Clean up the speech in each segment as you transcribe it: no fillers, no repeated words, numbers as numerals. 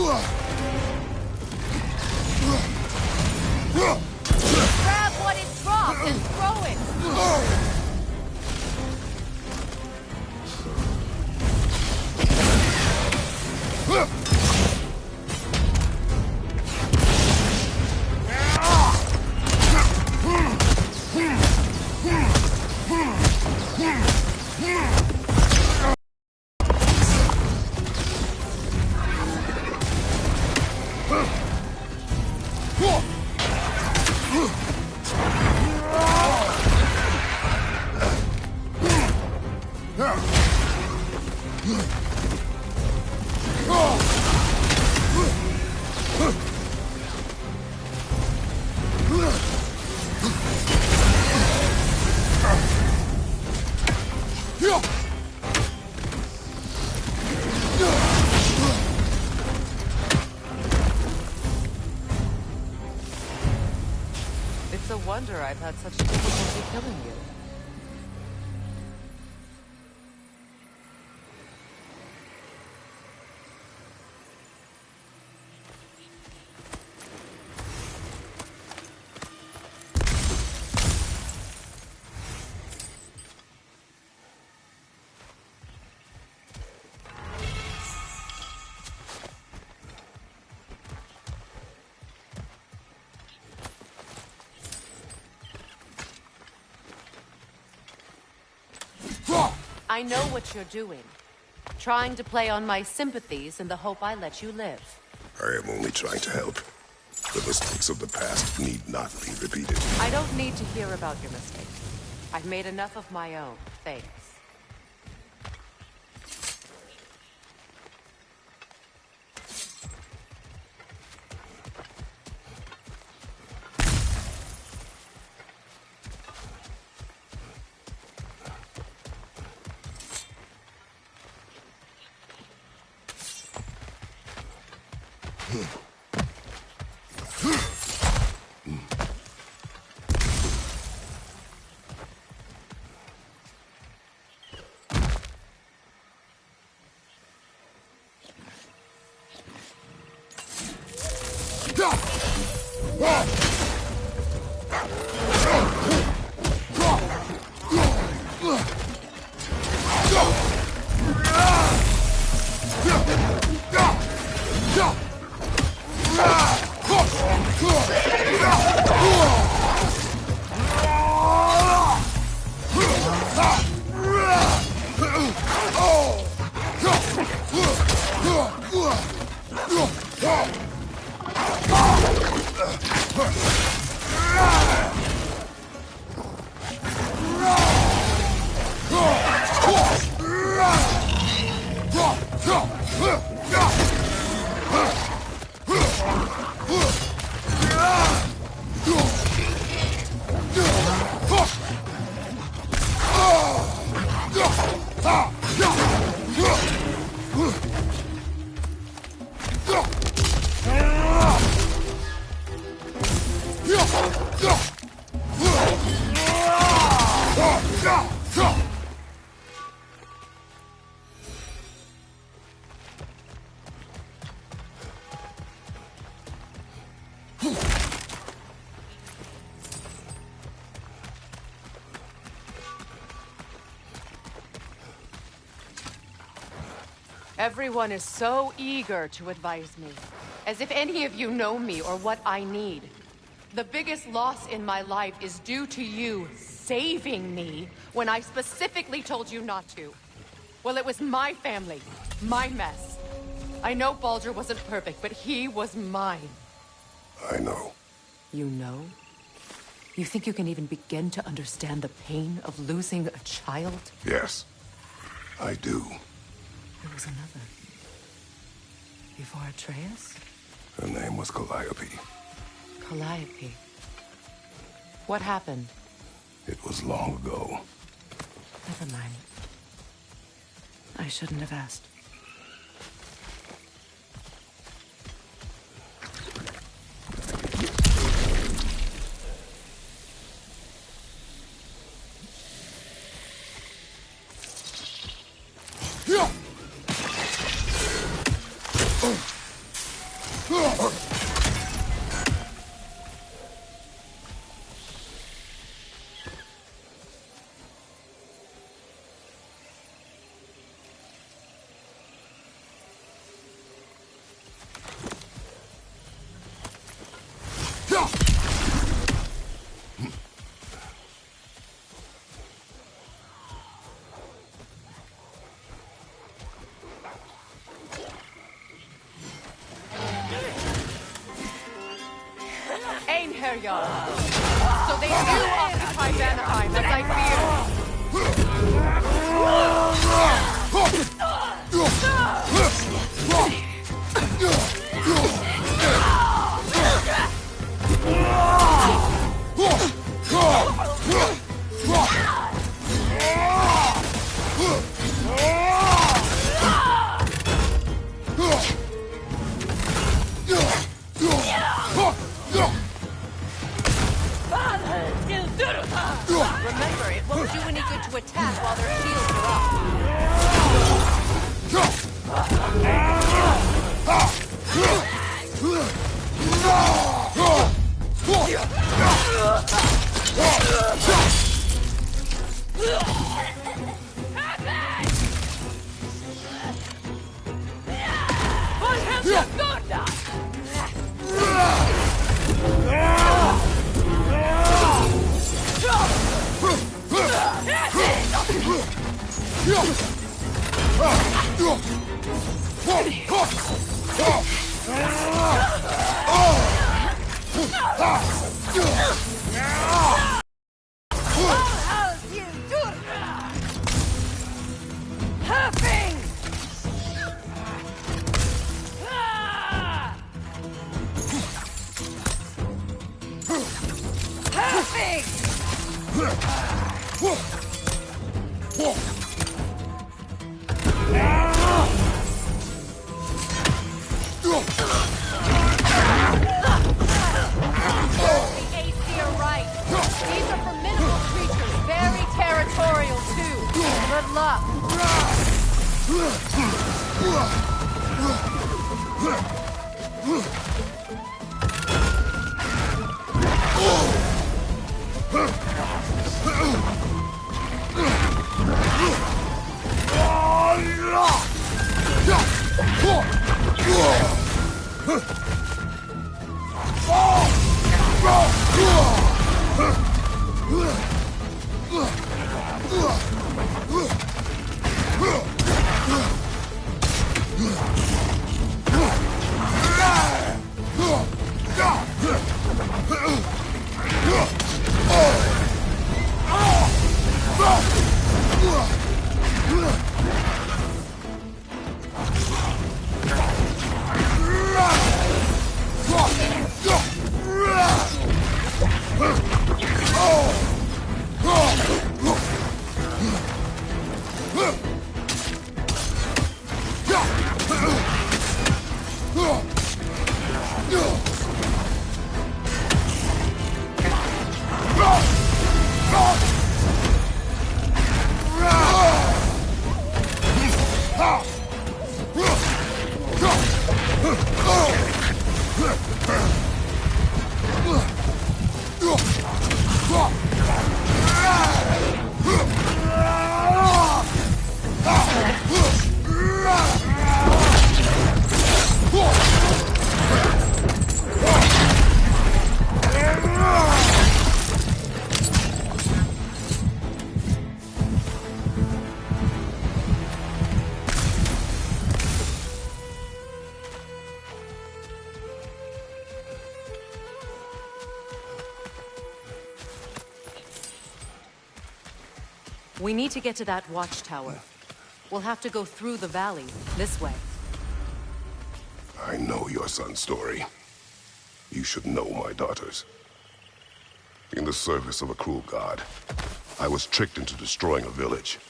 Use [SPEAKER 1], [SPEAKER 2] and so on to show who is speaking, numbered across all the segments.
[SPEAKER 1] Grab what it dropped and throw it!
[SPEAKER 2] It's a wonder I've had such difficulty killing you.
[SPEAKER 1] I know what you're doing. Trying to play on my sympathies in the hope I let you live.
[SPEAKER 3] I am only trying to help. The mistakes of the past need not be repeated.
[SPEAKER 1] I don't need to hear about your mistakes. I've made enough of my own, thanks. Everyone is so eager to advise me, as if any of you know me or what I need. The biggest loss in my life is due to you saving me when I specifically told you not to. Well, it was my family, my mess. I know Baldur wasn't perfect, but he was mine.
[SPEAKER 3] I know.
[SPEAKER 1] You know? You think you can even begin to understand the pain of losing a child?
[SPEAKER 3] Yes, I do.
[SPEAKER 1] There was another. Before Atreus?
[SPEAKER 3] Her name was Calliope.
[SPEAKER 1] Calliope. What happened?
[SPEAKER 3] It was long ago.
[SPEAKER 1] Never mind. I shouldn't have asked. there, young. So they do occupy Vanaheim, as I feared. Remember, it won't do any good to attack while their shields are We need to get to that watchtower. We'll have to go through the valley, this way.
[SPEAKER 3] I know your son's story. You should know my daughter's. In the service of a cruel god, I was tricked into destroying a village,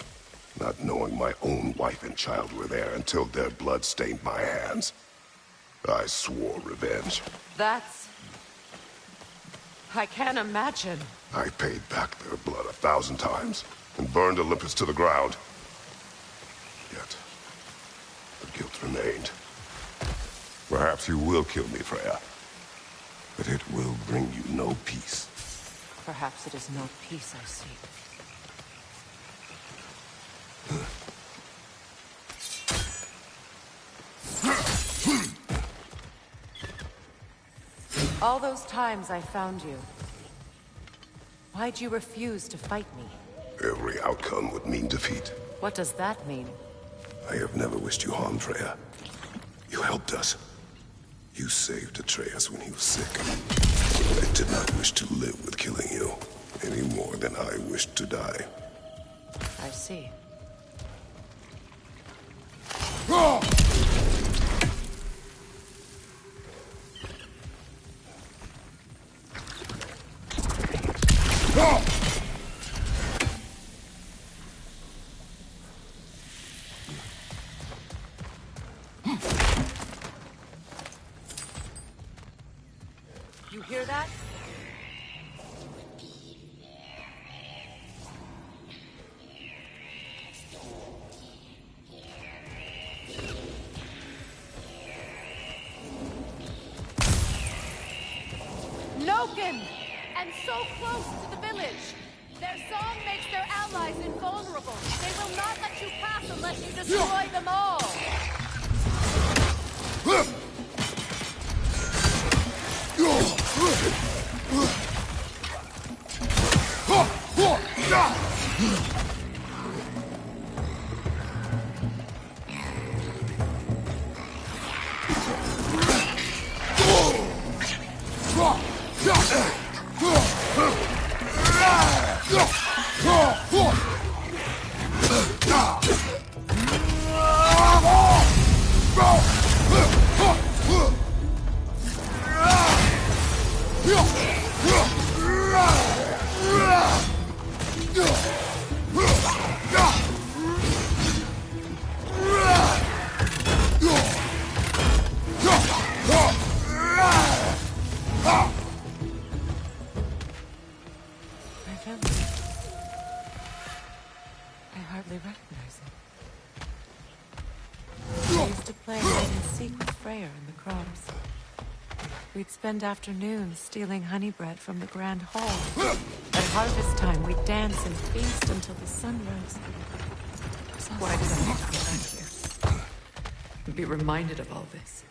[SPEAKER 3] not knowing my own wife and child were there until their blood stained my hands. I swore revenge.
[SPEAKER 1] That's... I can't imagine.
[SPEAKER 3] I paid back their blood 1,000 times and burned Olympus to the ground. Yet, the guilt remained. Perhaps you will kill me, Freya, but it will bring you no peace.
[SPEAKER 1] Perhaps it is not peace I seek. All those times I found you, why'd you refuse to fight me?
[SPEAKER 3] Every outcome would mean defeat.
[SPEAKER 1] What does that mean?
[SPEAKER 3] I have never wished you harm, Freya. You helped us. You saved Atreus when he was sick. I did not wish to live with killing you, any more than I wished to die.
[SPEAKER 1] I see. You hear that? Loken! And so close to the village! Their song makes their allies invulnerable. They will not let you pass unless you destroy them all!
[SPEAKER 2] I hardly recognize it. I used to play hide and seek with Freya in the crumbs. We'd spend afternoons stealing honey bread from the Grand Hall. At harvest time, we'd dance and feast until the sun rose.
[SPEAKER 1] Why did I have to come back here? And be reminded of all this?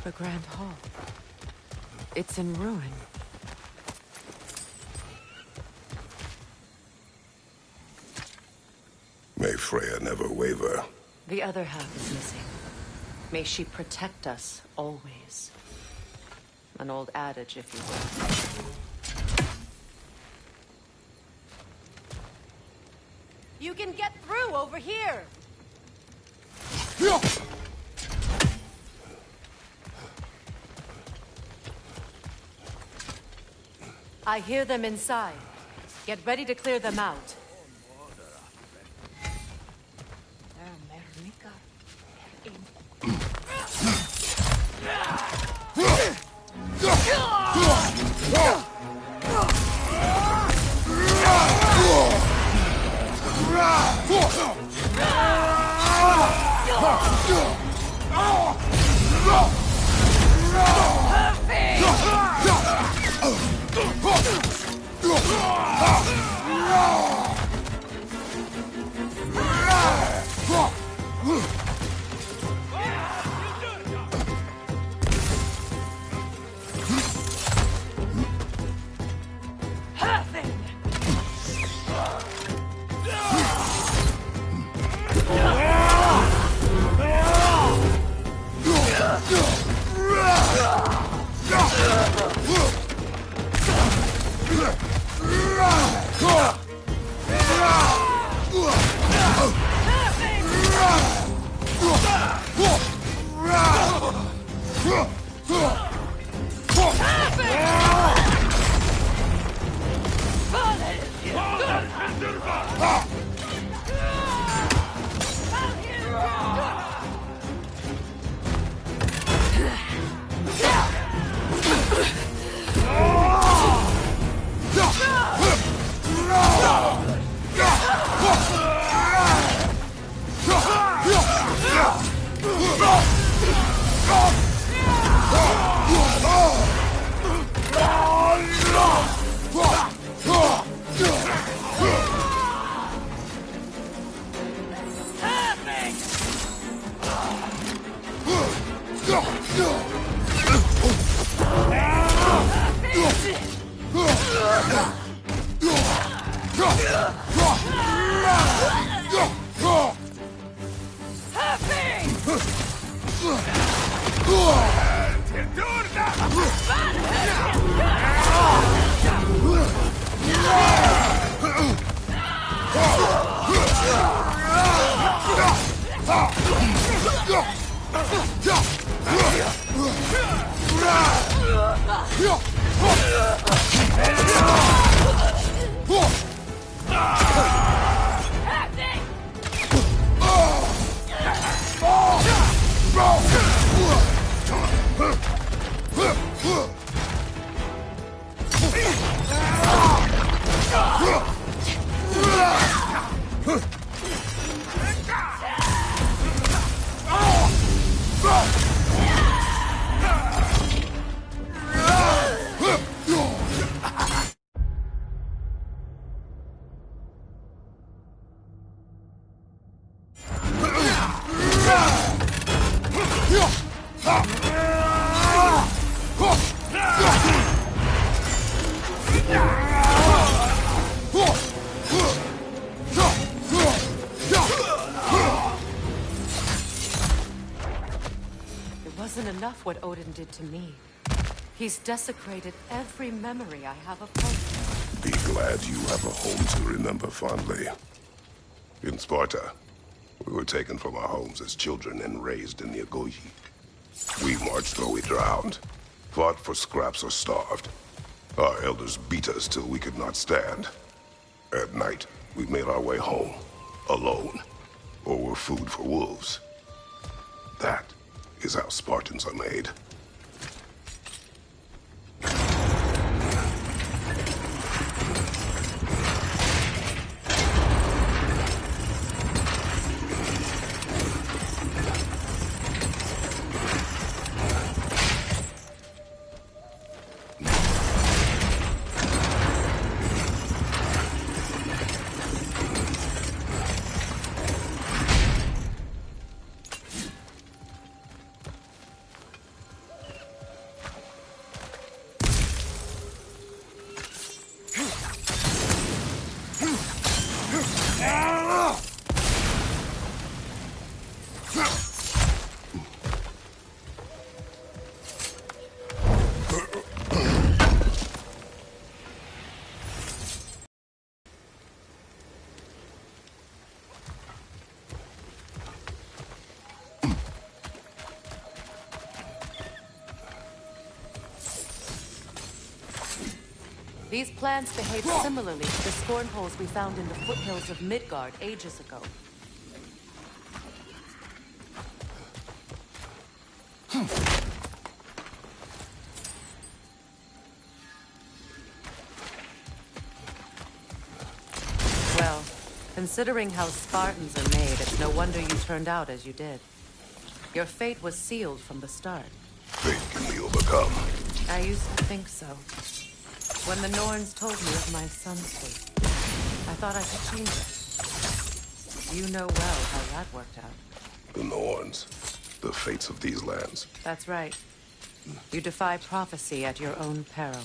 [SPEAKER 2] The Grand Hall. It's in ruin.
[SPEAKER 3] May Freya never waver.
[SPEAKER 1] The other half is missing. May she protect us always. An old adage, if you will. You can get through over here! I hear them inside. Get ready to clear them out. Enough what Odin did to me. He's desecrated every memory I have of home.
[SPEAKER 3] Be glad you have a home to remember fondly. In Sparta, we were taken from our homes as children and raised in the Agogi. We marched or we drowned, fought for scraps or starved. Our elders beat us till we could not stand. At night, we made our way home, alone, or were food for wolves. That is how Spartans are made.
[SPEAKER 1] These plants behave similarly to the scorn holes we found in the foothills of Midgard ages ago. Well, considering how Spartans are made, it's no wonder you turned out as you did. Your fate was sealed from the start.
[SPEAKER 3] Fate can be overcome.
[SPEAKER 1] I used to think so. When the Norns told me of my son's fate, I thought I could change it. You know well how that worked out.
[SPEAKER 3] The Norns, the fates of these lands.
[SPEAKER 1] That's right. You defy prophecy at your own peril.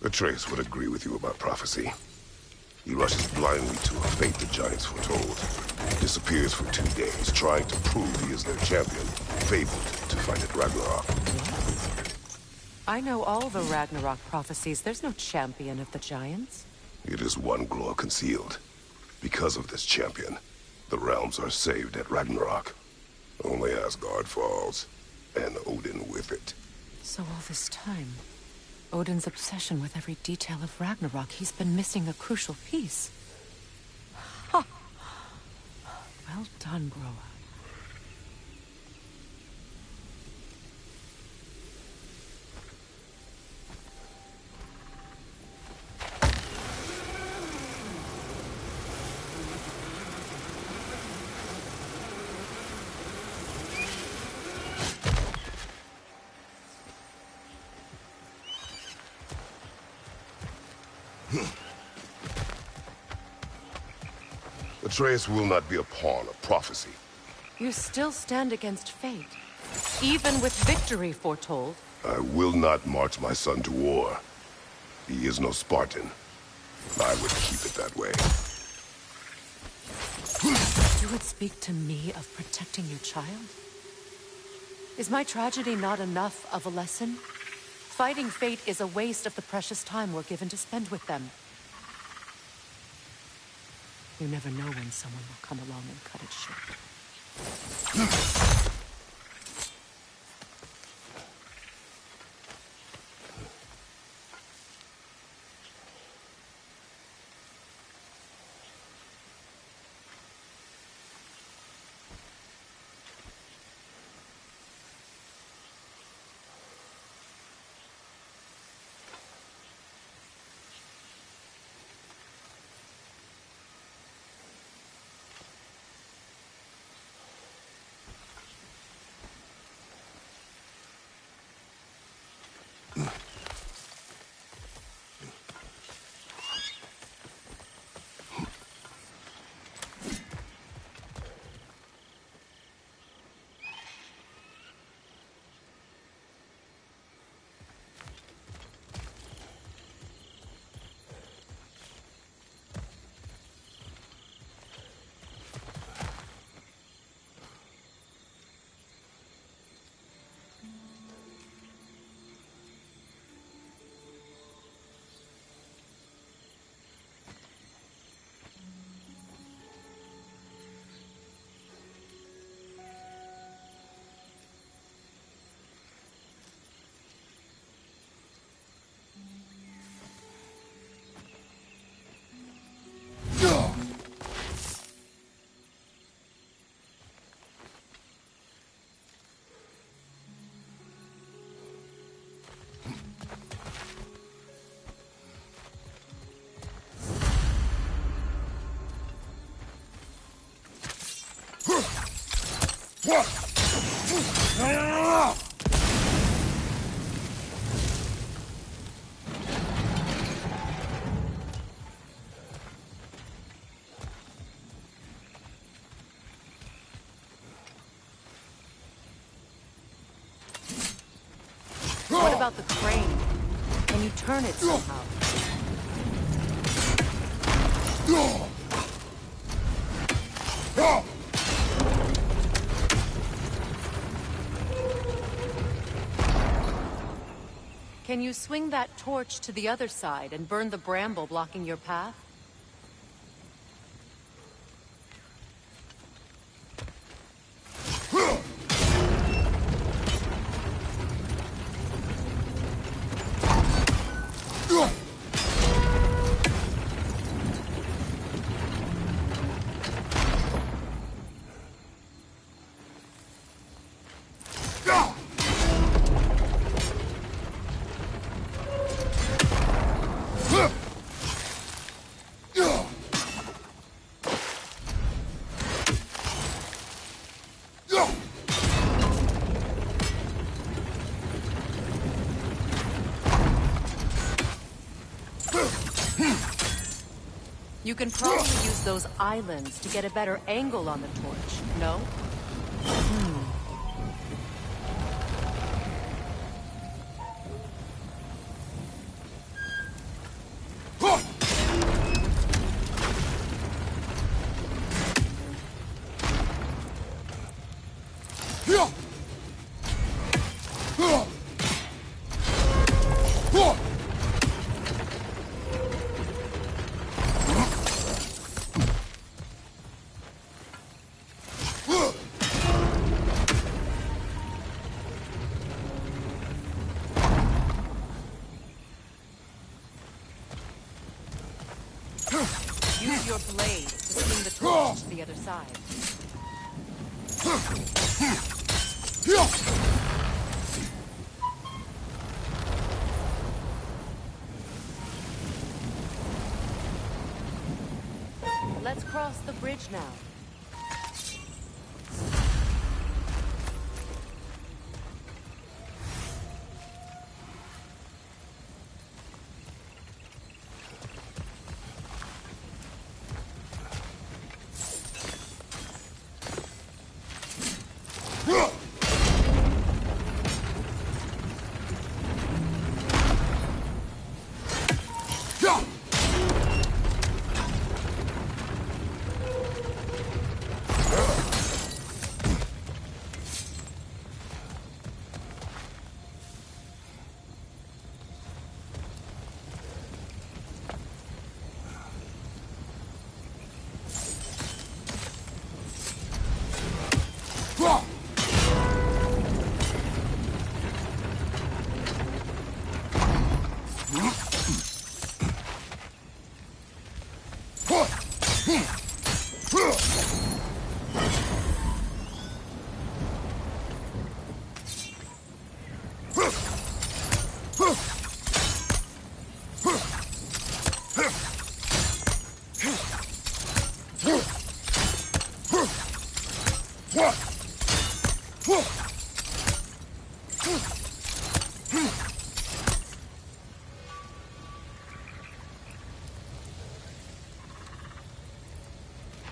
[SPEAKER 3] Atreus would agree with you about prophecy. He rushes blindly to a fate the giants foretold. Disappears for 2 days, trying to prove he is their champion, fabled to fight at Ragnarok.
[SPEAKER 2] I know all the Ragnarok prophecies. There's no champion of the giants.
[SPEAKER 3] It is one glow concealed. Because of this champion, the realms are saved at Ragnarok. Only Asgard falls, and Odin with it.
[SPEAKER 2] So all this time, Odin's obsession with every detail of Ragnarok, he's been missing a crucial piece. Ha! Well done, Groa.
[SPEAKER 3] Atreus will not be a pawn of prophecy.
[SPEAKER 2] You still stand against fate, even with victory foretold.
[SPEAKER 3] I will not march my son to war. He is no Spartan. I would keep it that way.
[SPEAKER 2] You would speak to me of protecting your child? Is my tragedy not enough of a lesson? Fighting fate is a waste of the precious time we're given to spend with them. You never know when someone will come along and cut it short. What about the crane? Can you turn it somehow? Can you swing that torch to the other side and burn the bramble blocking your path? You can probably use those islands to get a better angle on the torch, no?
[SPEAKER 1] your blade to swing the torch to the other side. Let's cross the bridge now.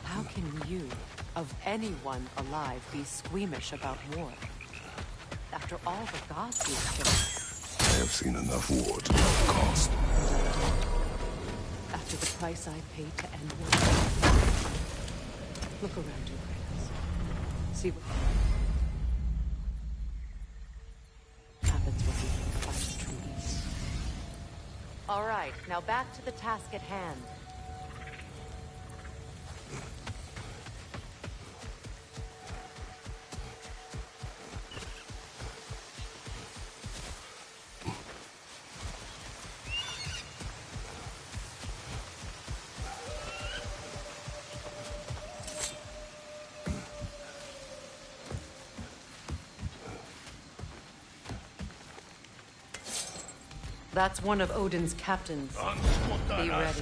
[SPEAKER 2] How can you, of anyone alive, be squeamish about war? After all the gods you've killed.
[SPEAKER 3] I have seen enough war to know the cost.
[SPEAKER 2] After the price I paid to end war. Look around you, Kratos. See what happens when you fight treaties.
[SPEAKER 1] All right, now back to the task at hand. That's one of Odin's captains. Be ready.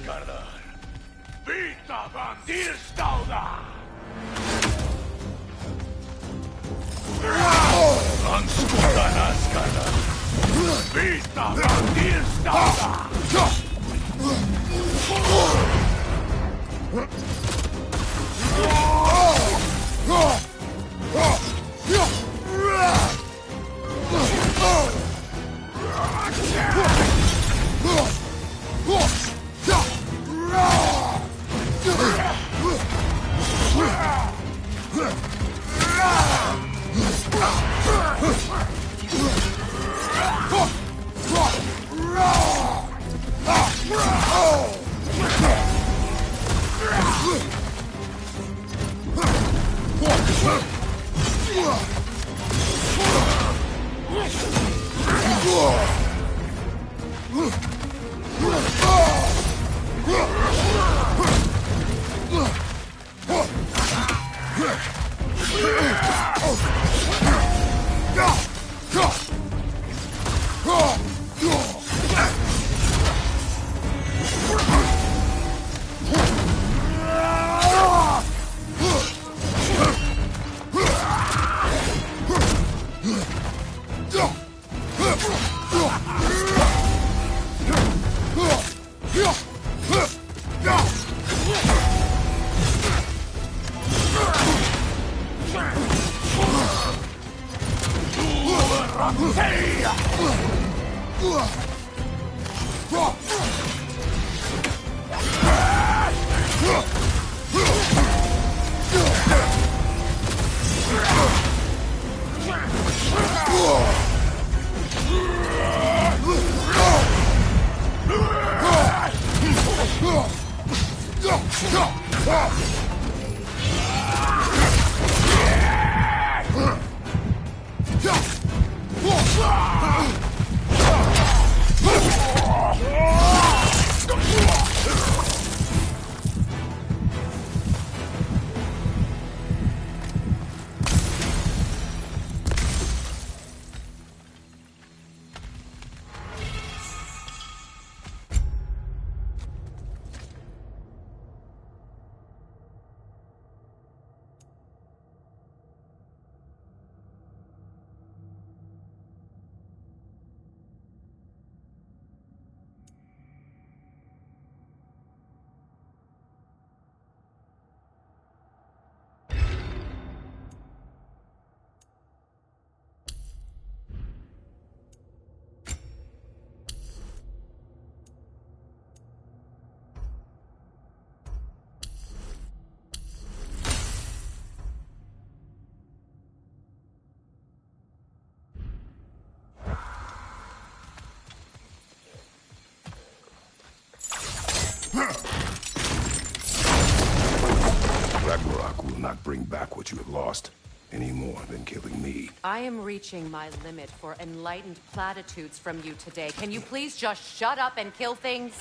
[SPEAKER 3] Ragnarok will not bring back what you have lost, any more than killing me.
[SPEAKER 1] I am reaching my limit for enlightened platitudes from you today. Can you please just shut up and kill things?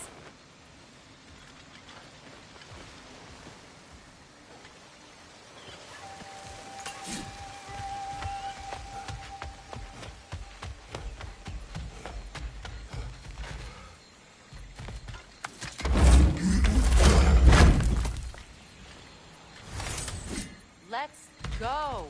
[SPEAKER 1] Let's go.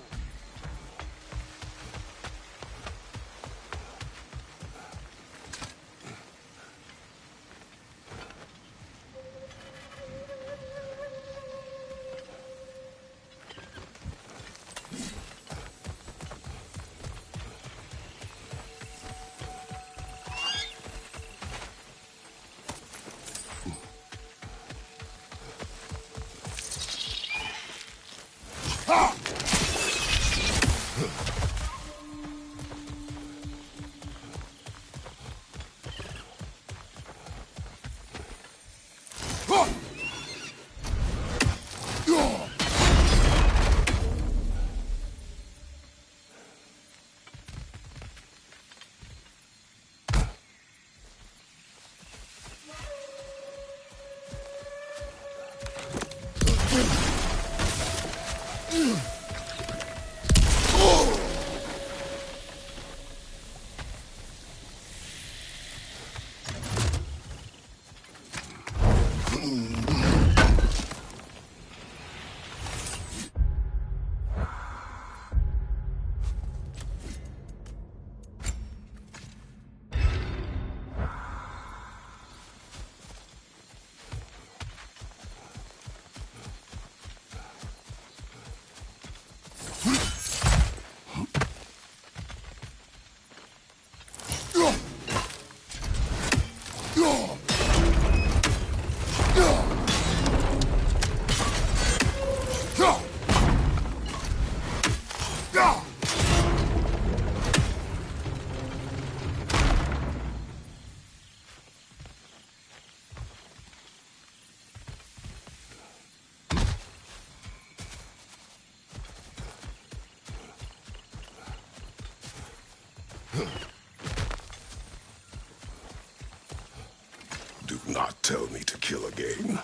[SPEAKER 3] Do not tell me to kill again.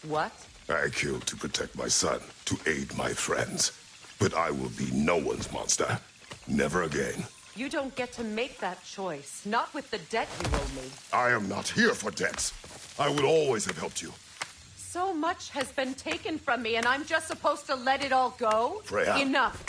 [SPEAKER 1] What?
[SPEAKER 3] I killed to protect my son, to aid my friends. But I will be no one's monster. Never again.
[SPEAKER 1] You don't get to make that choice. Not with the debt you owe me.
[SPEAKER 3] I am not here for debts. I would always have helped you.
[SPEAKER 1] So much has been taken from me, and I'm just supposed to let it all go?
[SPEAKER 3] Freya.
[SPEAKER 1] Enough.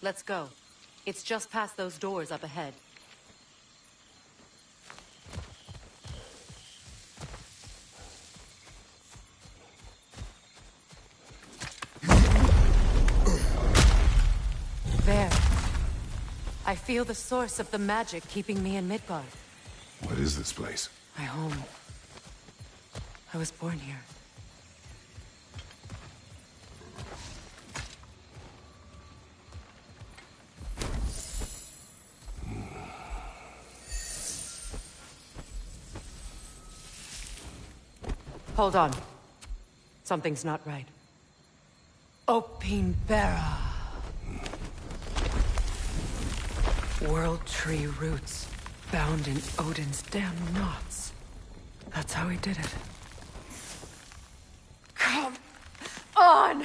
[SPEAKER 1] Let's go. It's just past those doors up ahead. There. I feel the source of the magic keeping me in Midgard.
[SPEAKER 3] What is this place?
[SPEAKER 1] My home. I was born here. Hold on. Something's not right. Opinbera. World tree roots, bound in Odin's damn knots. That's how he did it. Come on!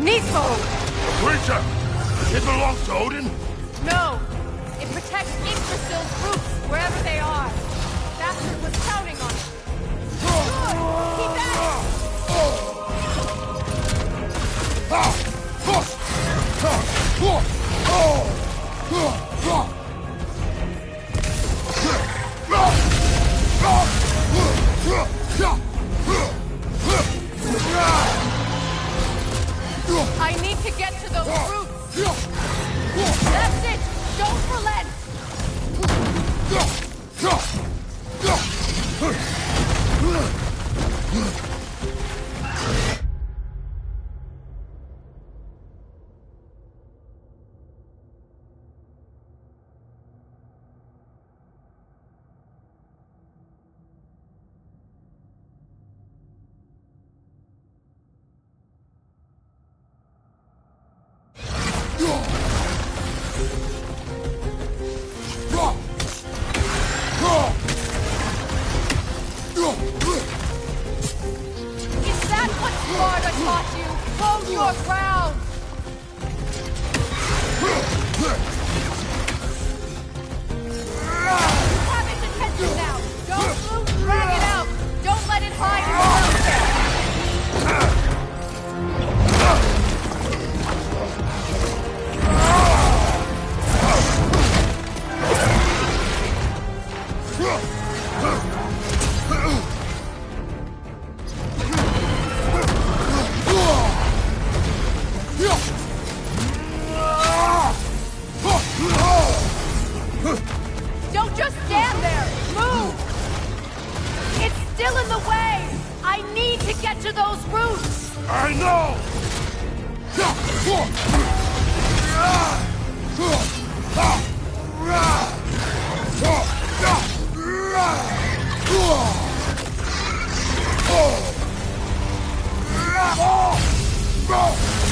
[SPEAKER 1] Nico!
[SPEAKER 3] A creature! It belongs to Odin?
[SPEAKER 1] No! It protects Yggdrasil's roots, wherever they are. Bastard was counting on it. Good! Keep at it! got you! Hold your ground! Have its attention now! Don't move! Drag it out! Don't let it hide Don't just stand there! Move! It's still in the way! I need to get to those roots!
[SPEAKER 3] I know!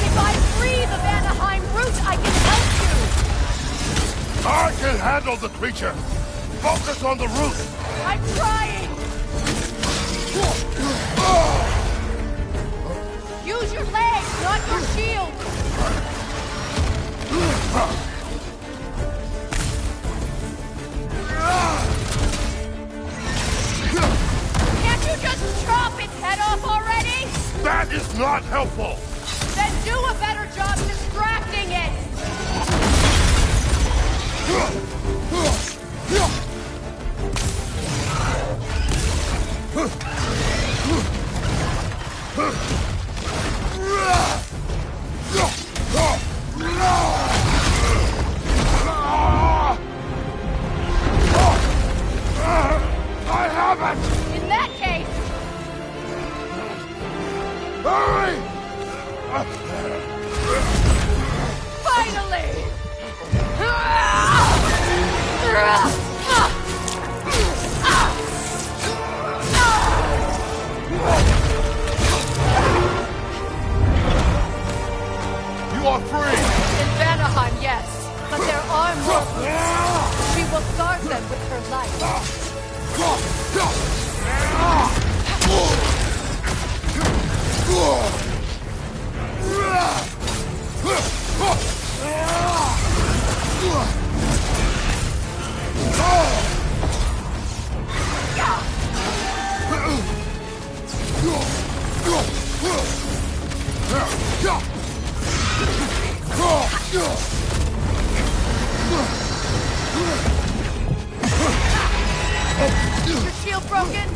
[SPEAKER 1] If I free the Vanaheim root, I can help you!
[SPEAKER 3] I can handle the creature! Focus on the root!
[SPEAKER 1] I'm trying! Use your legs, not your shield! Can't you just chop its head off already?
[SPEAKER 3] That is not helpful!
[SPEAKER 1] Then do a better job distracting it!
[SPEAKER 3] I have it!
[SPEAKER 1] In that case,
[SPEAKER 3] Hurry!
[SPEAKER 1] finally!
[SPEAKER 3] You are free!
[SPEAKER 1] In Vanaheim, yes. But there are more roots. She will guard them with her life. Is your shield broken?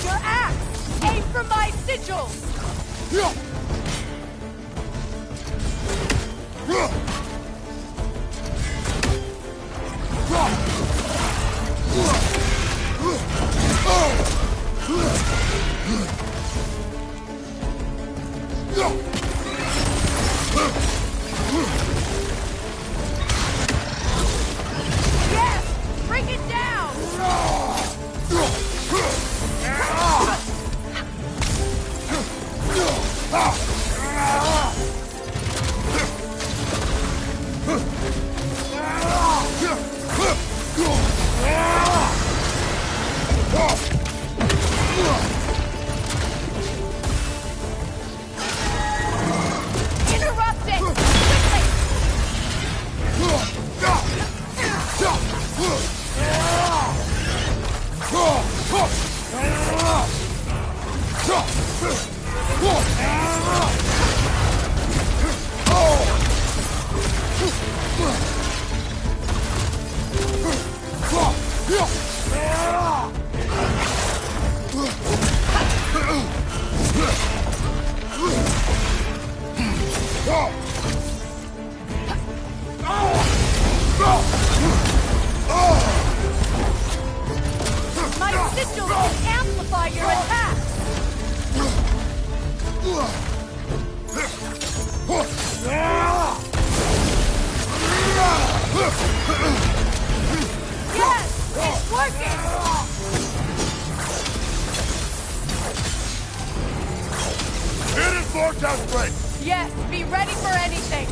[SPEAKER 1] Your axe! Aim for my sigils! Yes! Bring it down! Interrupt it! Quickly! My sigils will amplify your attack! Yes! It's working!
[SPEAKER 4] Vortex break!
[SPEAKER 1] Yes, be ready for anything!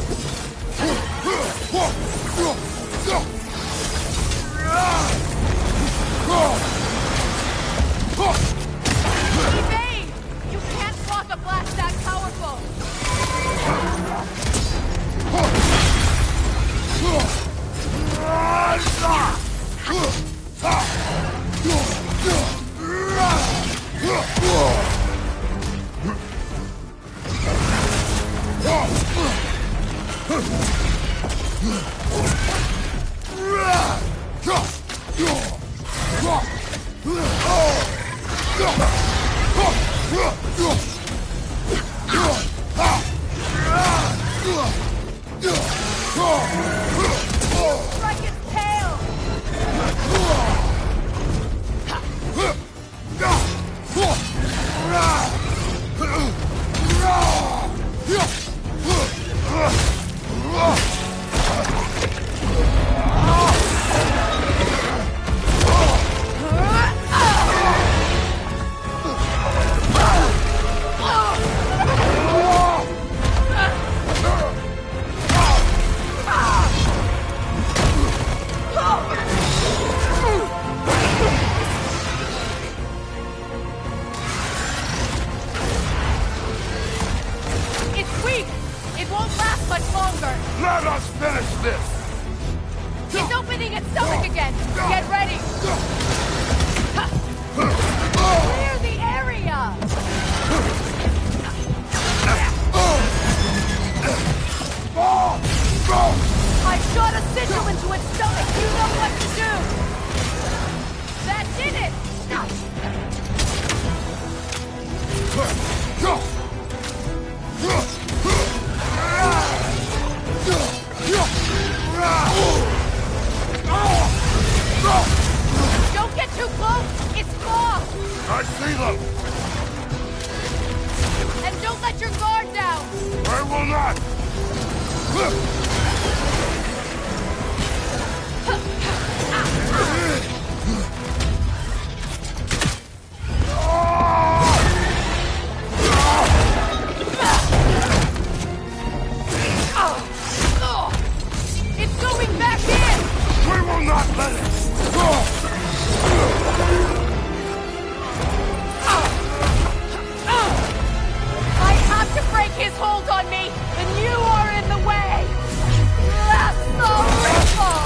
[SPEAKER 1] Evade! You can't block a blast that powerful! Strike its tail! It's weak! It won't last much longer!
[SPEAKER 4] Let us finish this!
[SPEAKER 1] It's opening its stomach again! Get ready! Clear the area! I shot a sigil into its stomach! You know what to do! That did it! Don't get too close! It's fog!
[SPEAKER 4] I see them!
[SPEAKER 1] And don't let your guard down!
[SPEAKER 4] I will not!
[SPEAKER 1] It's going back in!
[SPEAKER 4] We will not let it!
[SPEAKER 1] I have to break his hold on me, and you are in the way! That's the ripple!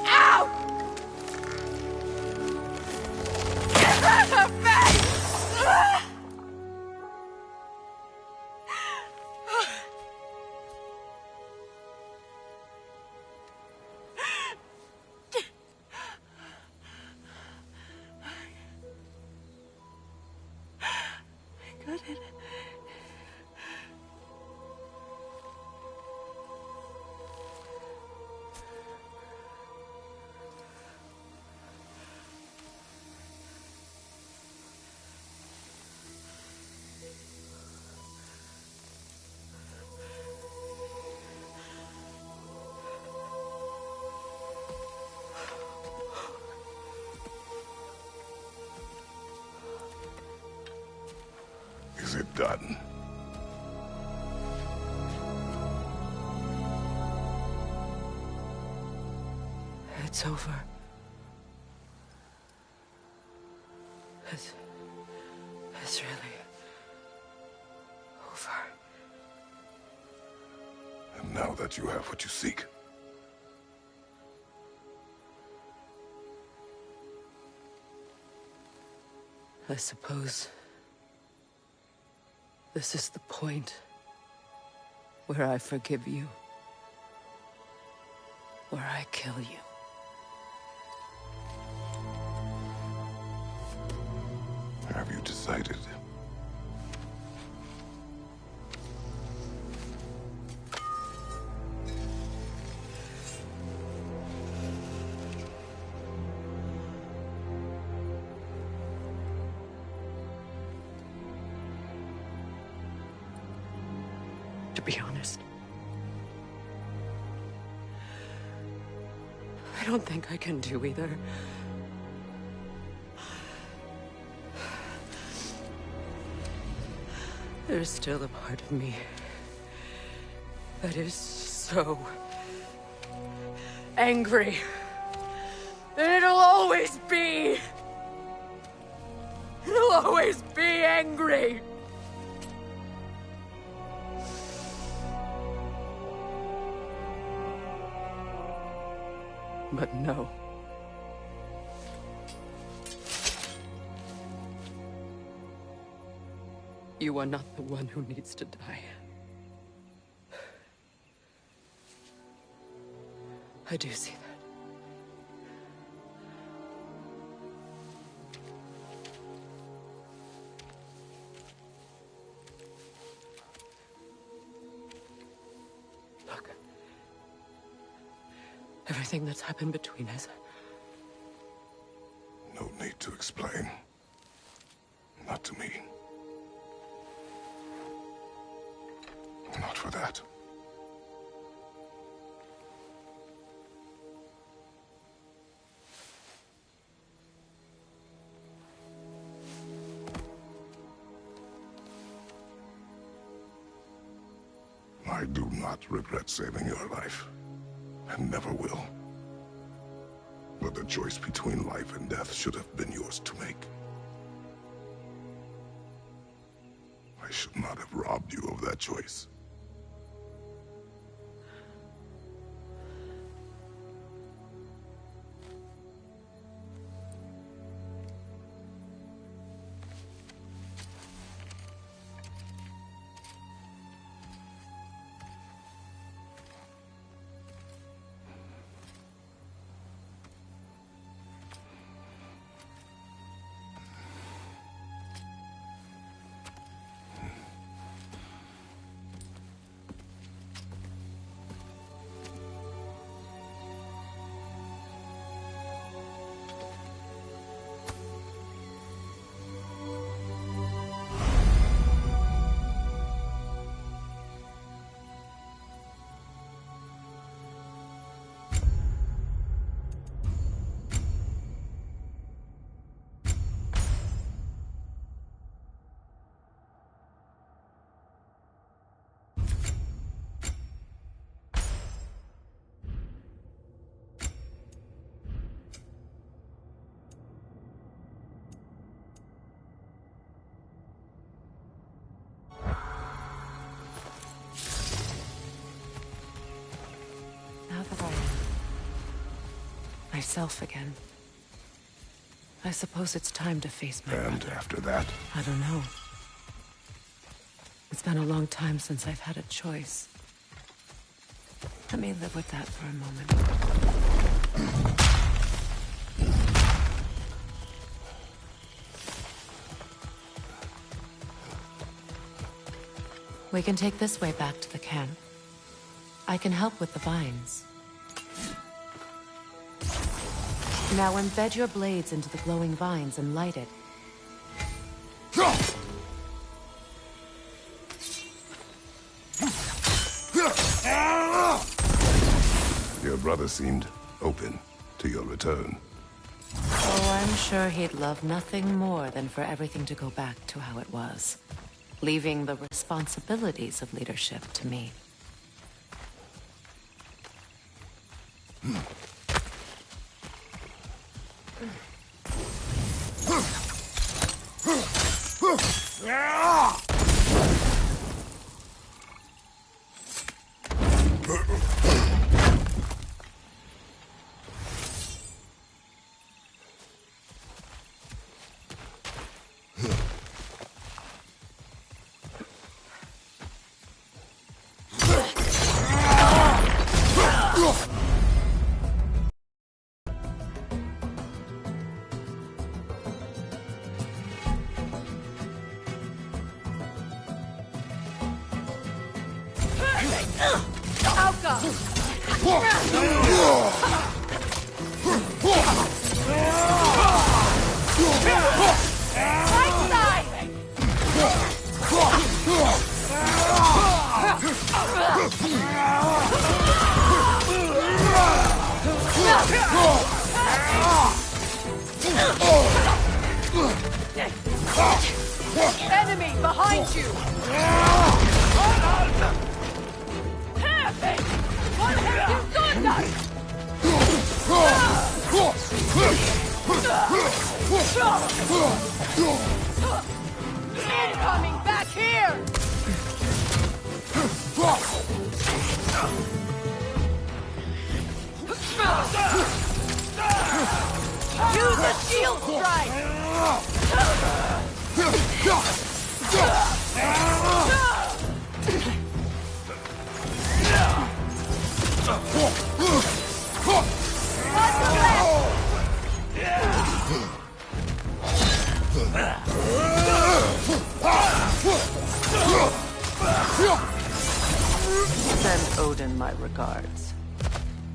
[SPEAKER 1] Ow! Get out of her face! I got it.
[SPEAKER 3] Is it done?
[SPEAKER 2] It's over. It's really...
[SPEAKER 3] Now that you have what you seek.
[SPEAKER 1] I suppose this is the point where I forgive you, where I kill you.
[SPEAKER 3] Have you decided?
[SPEAKER 1] To be honest, I don't think I can do either. There's still a part of me that is so angry. And it'll always be. It'll always be angry. But no. You are not the one who needs to die. I do see that. Look. Everything that's happened between us.
[SPEAKER 3] No need to explain. Not to me. Not for that. I do not regret saving your life, and never will. But the choice between life and death should have been yours to make. I should not have robbed you of that choice.
[SPEAKER 2] Myself again. I suppose it's time to face my
[SPEAKER 3] And
[SPEAKER 2] brother.
[SPEAKER 3] after that?
[SPEAKER 2] I don't know. It's been a long time since I've had a choice. Let me live with that for a moment. We can take this way back to the camp. I can help with the vines. Now embed your blades into the glowing vines and light it.
[SPEAKER 3] Your brother seemed open to your return.
[SPEAKER 2] Oh, I'm sure he'd love nothing more than for everything to go back to how it was, leaving the responsibilities of leadership to me.
[SPEAKER 1] Right side! Enemy behind you! What have you done? Incoming back here! Use a shield strike! Send Odin my regards.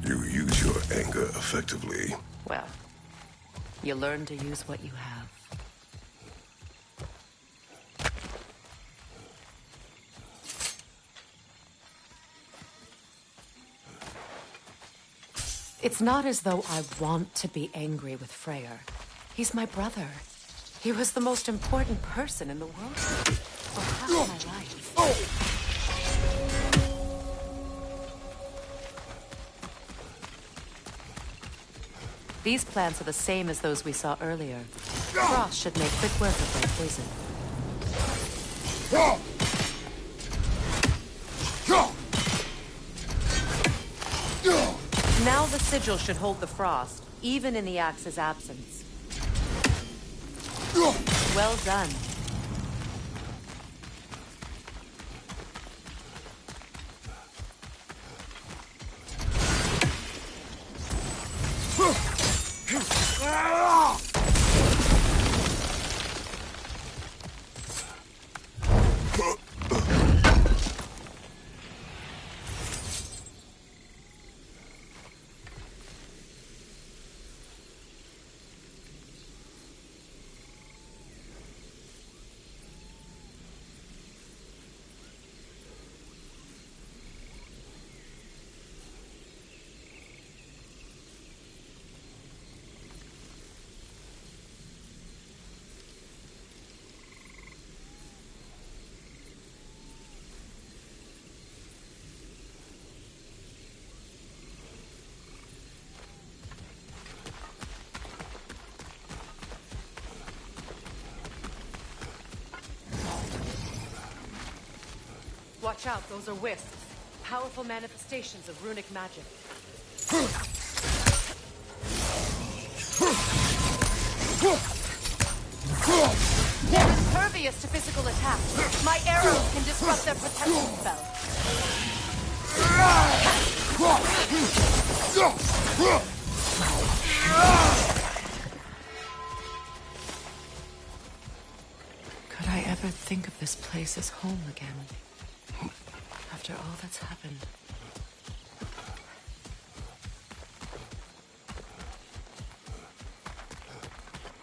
[SPEAKER 3] You use your anger effectively.
[SPEAKER 1] Well, you learn to use what you have. It's not as though I want to be angry with Freyr. He's my brother. He was the most important person in the world for half my life. These plants are the same as those we saw earlier. Frost should make quick work of their poison. Now the sigil should hold the frost, even in the axe's absence. Well done. Watch out, those are wisps. Powerful manifestations of runic magic. They're impervious to physical attack. My arrows can disrupt their protection spell.
[SPEAKER 2] Could I ever think of this place as home again? After all that's happened.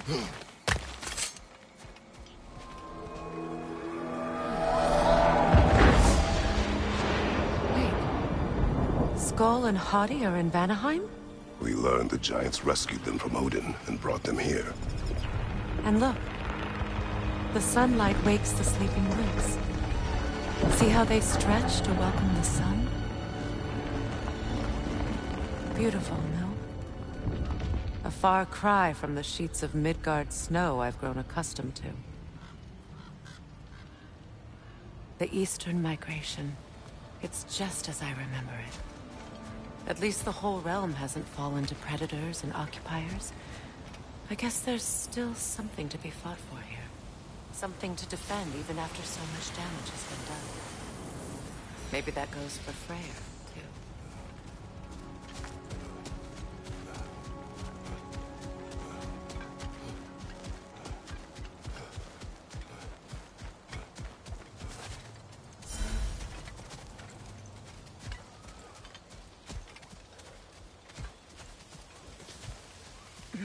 [SPEAKER 2] Wait. Skull and Hati are in Vanaheim?
[SPEAKER 3] We learned the giants rescued them from Odin and brought them here.
[SPEAKER 2] And look. The sunlight wakes the sleeping woods. See how they stretch to welcome the sun? Beautiful, no? A far cry from the sheets of Midgard snow I've grown accustomed to. The Eastern Migration. It's just as I remember it. At least the whole realm hasn't fallen to predators and occupiers. I guess there's still something to be fought for here. Something to defend even after so much damage has been done. Maybe that goes for Freyr, too.
[SPEAKER 1] You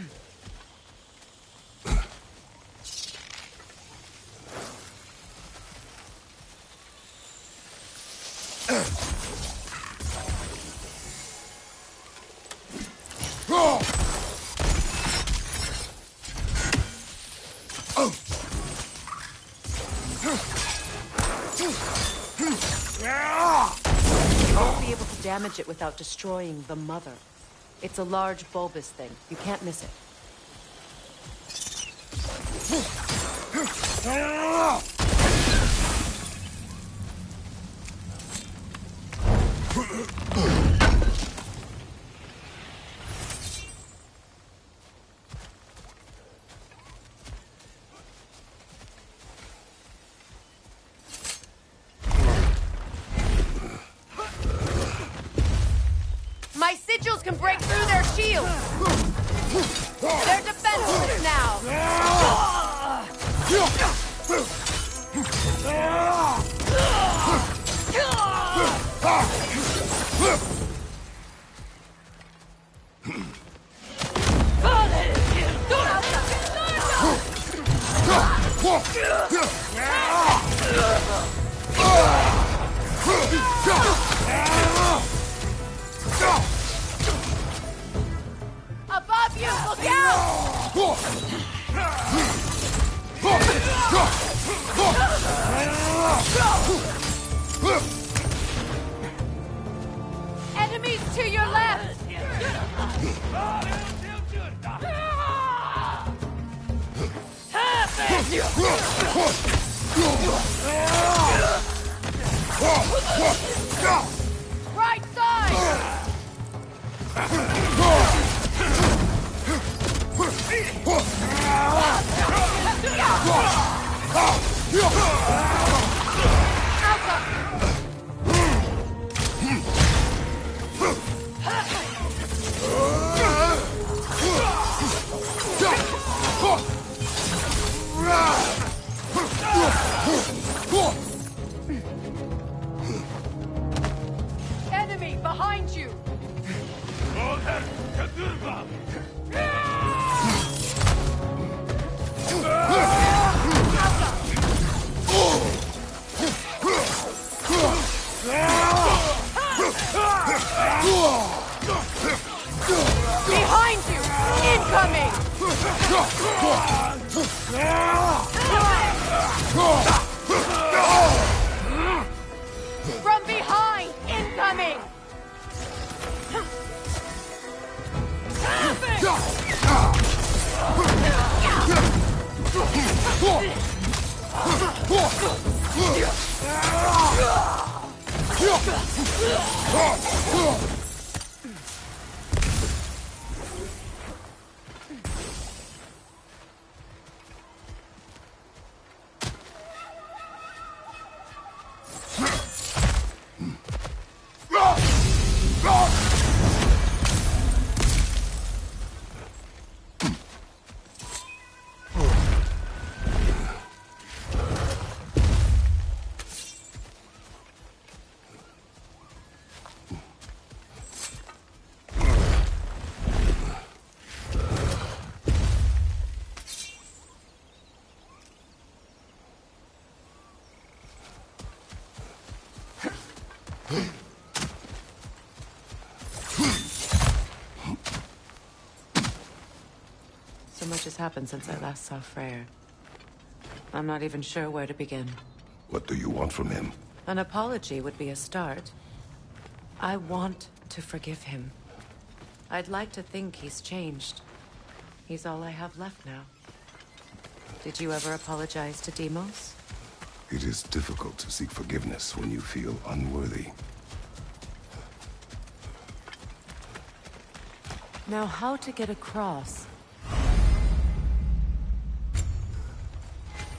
[SPEAKER 1] won't be able to damage it without destroying the mother. It's a large bulbous thing. You can't miss it. My sigils can break through their shields! They're defenseless now! Above you! Look out! Enemies to your left! Right side! Enemy behind you! Behind you! Incoming! From behind! Incoming! So much has happened since I last saw Freyr. I'm not even sure where to begin.
[SPEAKER 3] What do you want from him?
[SPEAKER 1] An apology would be a start. I want to forgive him. I'd like to think he's changed. He's all I have left now. Did you ever apologize to Deimos?
[SPEAKER 3] It is difficult to seek forgiveness when you feel unworthy.
[SPEAKER 1] Now, how to get across?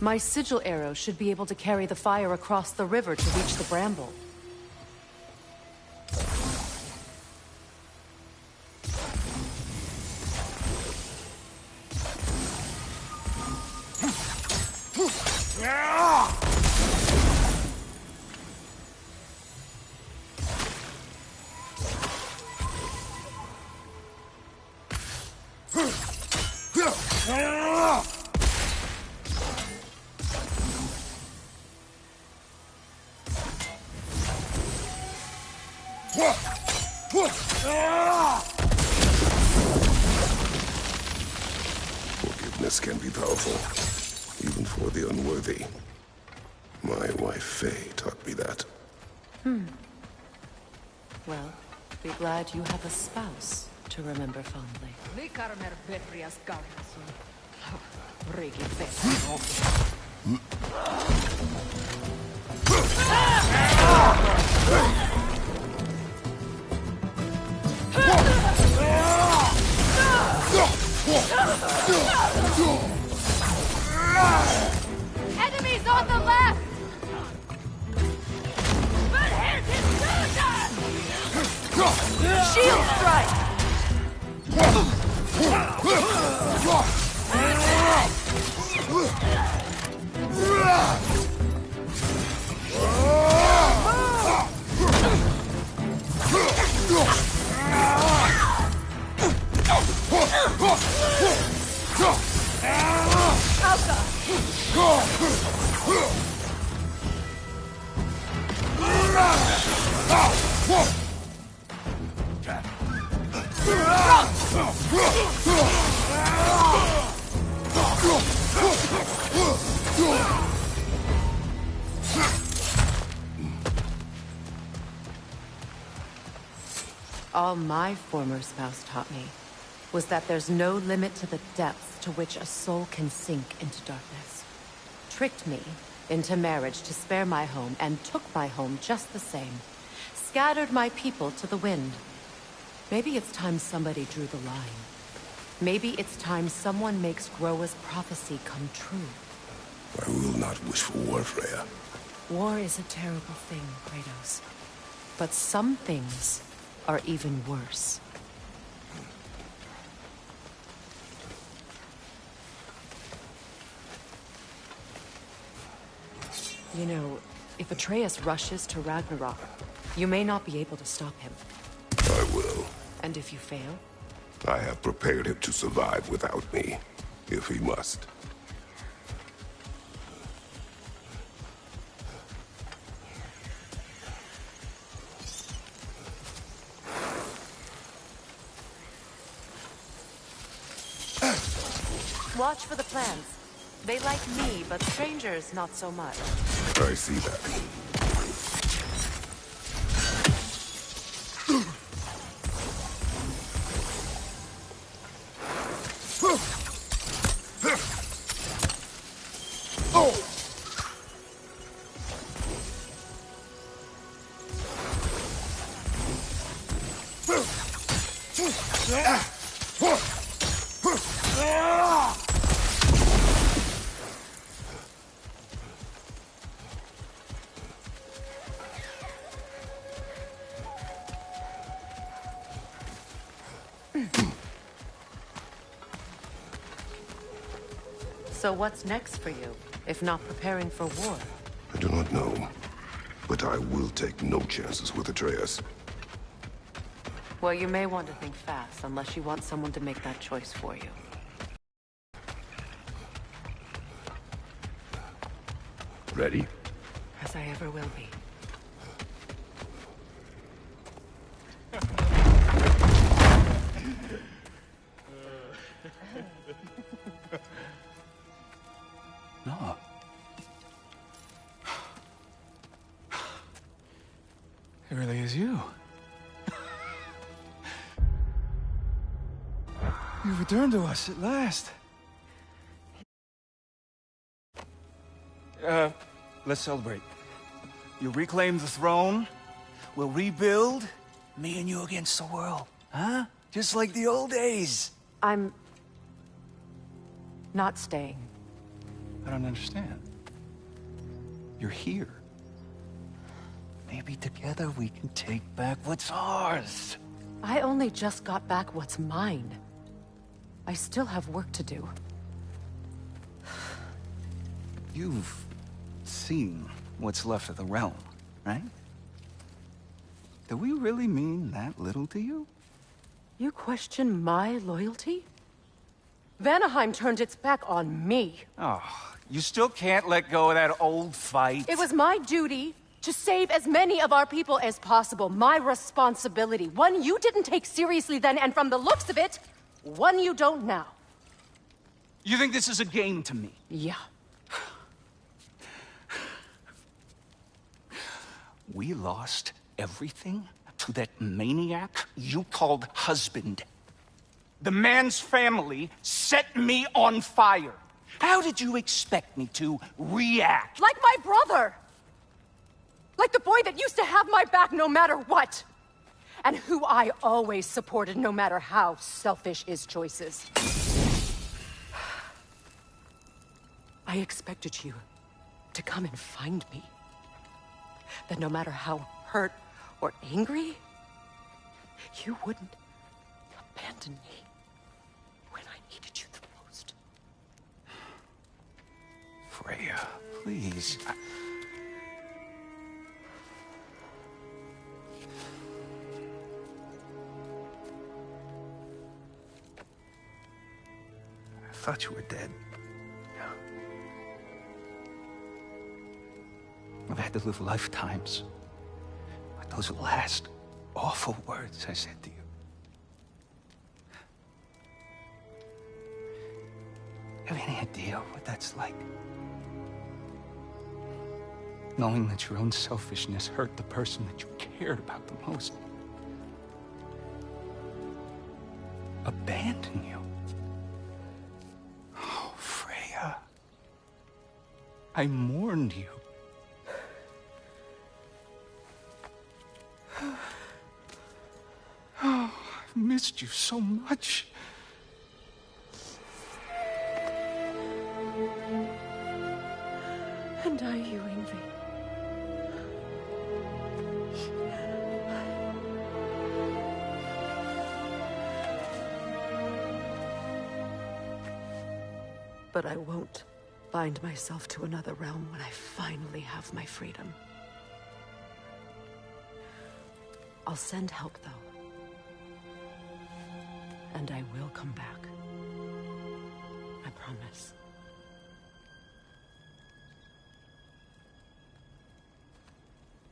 [SPEAKER 1] My sigil arrow should be able to carry the fire across the river to reach the bramble.
[SPEAKER 3] Forgiveness can be powerful, even for the unworthy. My wife Faye taught me that.
[SPEAKER 1] Well, be glad you have a spouse to remember fondly.
[SPEAKER 2] Enemies on the left! Shield strike!
[SPEAKER 1] All my former spouse taught me was that there's no limit to the depths to which a soul can sink into darkness. Tricked me into marriage to spare my home and took my home just the same. Scattered my people to the wind. Maybe it's time somebody drew the line. Maybe it's time someone makes Groa's prophecy come true.
[SPEAKER 3] I will not wish for war, Freya.
[SPEAKER 1] War is a terrible thing, Kratos. But some things are even worse. You know, if Atreus rushes to Ragnarok, you may not be able to stop him.
[SPEAKER 3] I will.
[SPEAKER 1] And if you fail?
[SPEAKER 3] I have prepared him to survive without me, if he must.
[SPEAKER 1] Watch for the plants. They like me, but strangers not so much.
[SPEAKER 3] I see that.
[SPEAKER 1] So what's next for you, if not preparing for war?
[SPEAKER 3] I do not know, but I will take no chances with Atreus.
[SPEAKER 1] Well, you may want to think fast, unless you want someone to make that choice for you.
[SPEAKER 3] Ready?
[SPEAKER 1] As I ever will be.
[SPEAKER 5] No. It really is you. You've returned to us at last. Let's celebrate. You reclaim the throne. We'll rebuild. Me and you against the world. Huh? Just like the old days.
[SPEAKER 1] I'm not staying.
[SPEAKER 5] I don't understand. You're here. Maybe together we can take back what's ours.
[SPEAKER 1] I only just got back what's mine. I still have work to do.
[SPEAKER 5] You've seen what's left of the realm, right? Do we really mean that little to you?
[SPEAKER 1] You question my loyalty? Vanaheim turned its back on me.
[SPEAKER 5] Oh, you still can't let go of that old fight?
[SPEAKER 1] It was my duty to save as many of our people as possible. My responsibility. One you didn't take seriously then, and from the looks of it, one you don't now.
[SPEAKER 5] You think this is a game to me?
[SPEAKER 1] Yeah.
[SPEAKER 5] We lost everything to that maniac you called husband. The man's family set me on fire. How did you expect me to react?
[SPEAKER 1] Like my brother! Like the boy that used to have my back no matter what! And who I always supported no matter how selfish his choices. I expected you to come and find me. That no matter how hurt or angry, you wouldn't abandon me when I needed you the most.
[SPEAKER 5] Freya, please. I thought you were dead. I've had to live lifetimes with those last awful words I said to you. Have any idea what that's like? Knowing that your own selfishness hurt the person that you cared about the most. Abandon you. Oh, Freya. I mourned you. Oh, I've missed you so much.
[SPEAKER 1] And are you, Ingvi? But I won't bind myself to another realm when I finally have my freedom. I'll send help, though. And I will come back. I promise.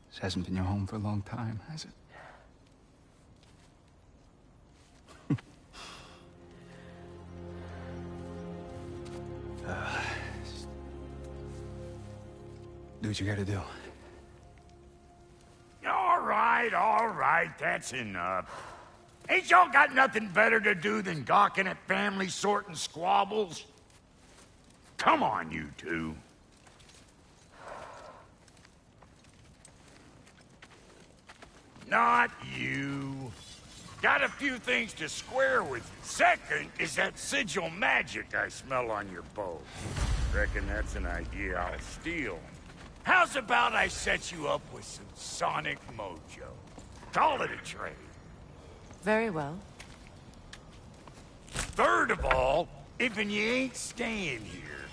[SPEAKER 5] This hasn't been your home for a long time, has it? Do what you gotta do.
[SPEAKER 4] All right, that's enough. Ain't y'all got nothing better to do than gawking at family sorting squabbles? Come on, you two. Not you. Got a few things to square with you. Second is that sigil magic I smell on your bow. Reckon that's an idea I'll steal. How's about I set you up with some sonic mojo? Call it a trade.
[SPEAKER 2] Very well.
[SPEAKER 4] Third of all, if you ain't staying here,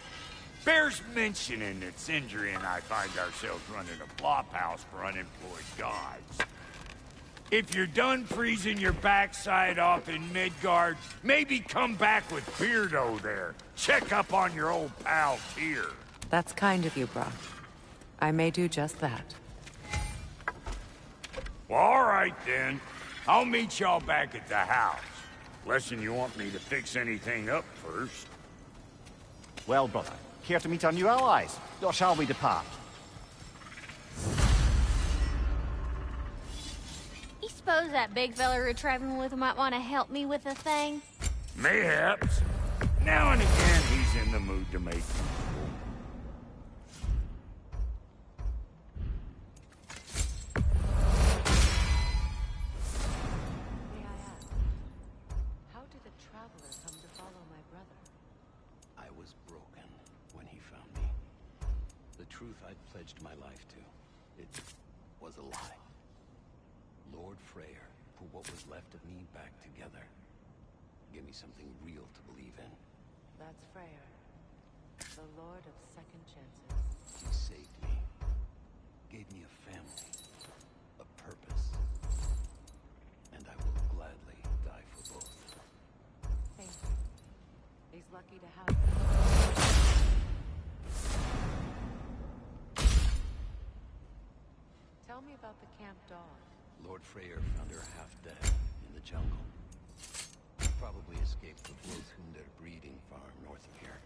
[SPEAKER 4] bears mentioning that Sindri and I find ourselves running a flop house for unemployed gods. If you're done freezing your backside off in Midgard, maybe come back with Beardo there. Check up on your old pal Tyr.
[SPEAKER 2] That's kind of you, Brock. I may do just that.
[SPEAKER 4] Well, all right then. I'll meet y'all back at the house. Less'n you want me to fix anything up first.
[SPEAKER 6] Well, brother, care to meet our new allies? Or shall we depart?
[SPEAKER 7] You suppose that big fella we're traveling with might want to help me with a thing?
[SPEAKER 4] Mayhaps. Now and again, he's in the mood to make people.
[SPEAKER 2] May I ask, how did the Traveler come to follow my brother?
[SPEAKER 8] I was broken when he found me. The truth I'd pledged my life to, it was a lie. Lord Freyr put what was left of me back together. Give me something real to believe in.
[SPEAKER 2] That's Freyr, the Lord of Second Chances.
[SPEAKER 8] He saved me. Gave me a family. A purpose. And I will gladly die for both.
[SPEAKER 2] Thank you. These lucky to have you. Tell me about the camp dog.
[SPEAKER 8] Lord Freyr found her half dead in the jungle. Probably escaped the Bloodhunder breeding farm north of here.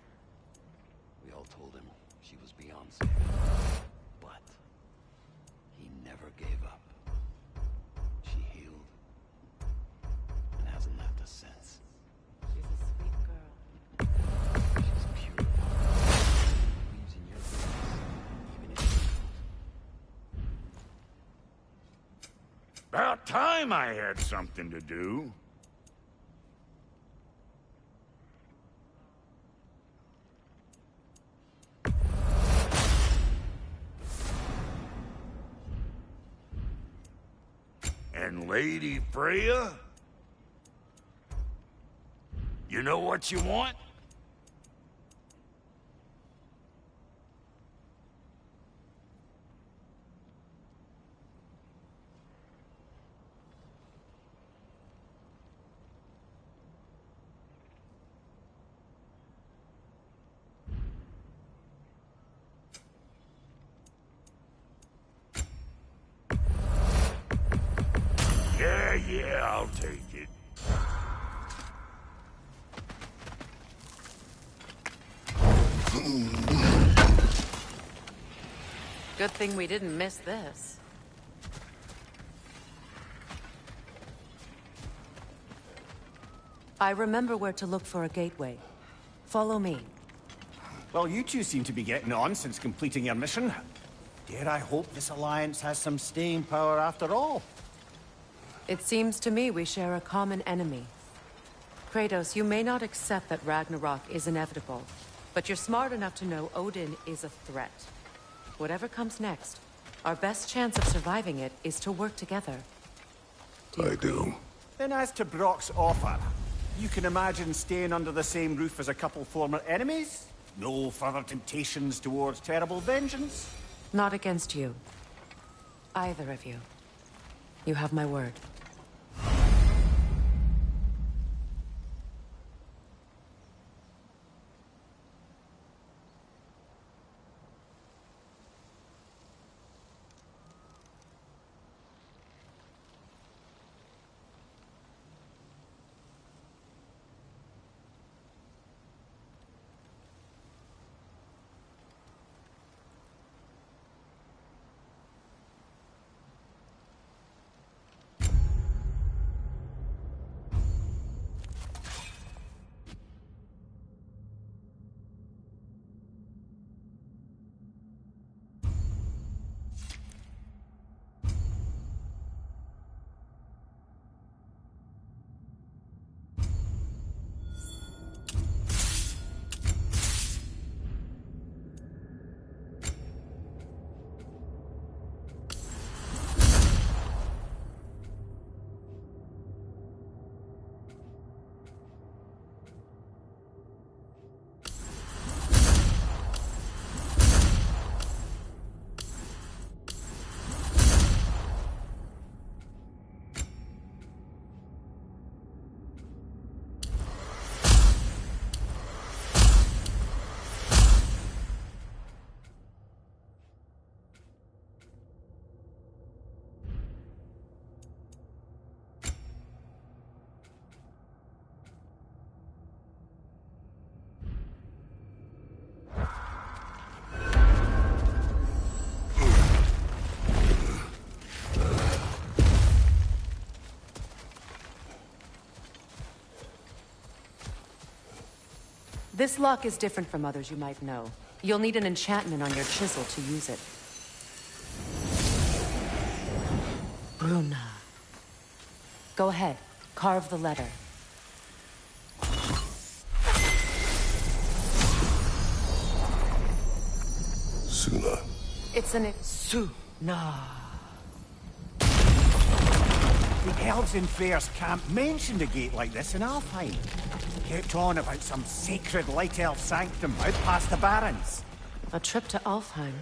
[SPEAKER 8] We all told him she was beyond safe. But he never gave up. She healed and hasn't left us since.
[SPEAKER 2] She's a sweet girl.
[SPEAKER 8] She's pure of heart. Believes in your goodness, even if you don't.
[SPEAKER 4] About time I had something to do. And Lady Freya? You know what you want? Yeah, I'll take it.
[SPEAKER 2] Good thing we didn't miss this. I remember where to look for a gateway. Follow me.
[SPEAKER 6] Well, you two seem to be getting on since completing your mission. Dare I hope this alliance has some staying power after all?
[SPEAKER 2] It seems to me we share a common enemy. Kratos, you may not accept that Ragnarok is inevitable, but you're smart enough to know Odin is a threat. Whatever comes next, our best chance of surviving it is to work together.
[SPEAKER 3] I do.
[SPEAKER 6] Then as to Brock's offer, you can imagine staying under the same roof as a couple former enemies? No further temptations towards terrible vengeance?
[SPEAKER 2] Not against you. Either of you. You have my word. This lock is different from others you might know. You'll need an enchantment on your chisel to use it. Bruna. Go ahead. Carve the letter.
[SPEAKER 3] Suna.
[SPEAKER 2] It's an Suna.
[SPEAKER 6] The elves in Freyr's camp mentioned a gate like this in Alfheim. Kept on about some sacred light elf sanctum out past the Barrens.
[SPEAKER 2] A trip to Alfheim.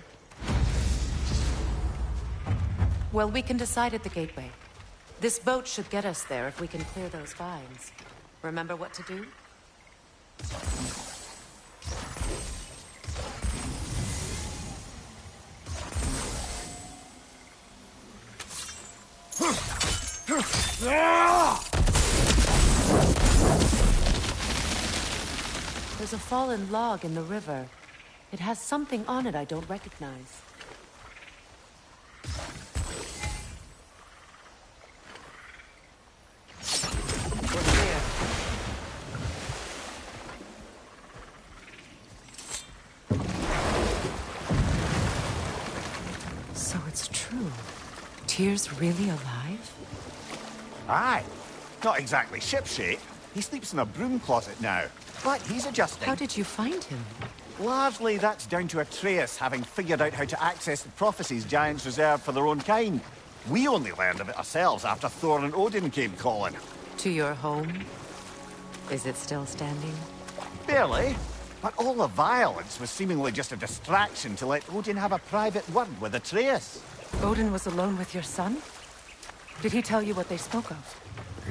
[SPEAKER 2] Well, we can decide at the gateway. This boat should get us there if we can clear those vines. Remember what to do? There's a fallen log in the river. It has something on it I don't recognize. We're clear. So it's true. Tyr's really alive?
[SPEAKER 6] Aye. Not exactly shipshape. He sleeps in a broom closet now. But he's adjusting.
[SPEAKER 2] How did you find him?
[SPEAKER 6] Largely, that's down to Atreus having figured out how to access the prophecies giants reserve for their own kind. We only learned of it ourselves after Thor and Odin came calling.
[SPEAKER 2] To your home? Is it still standing?
[SPEAKER 6] Barely. But all the violence was seemingly just a distraction to let Odin have a private word with Atreus.
[SPEAKER 2] Odin was alone with your son? Did he tell you what they spoke of?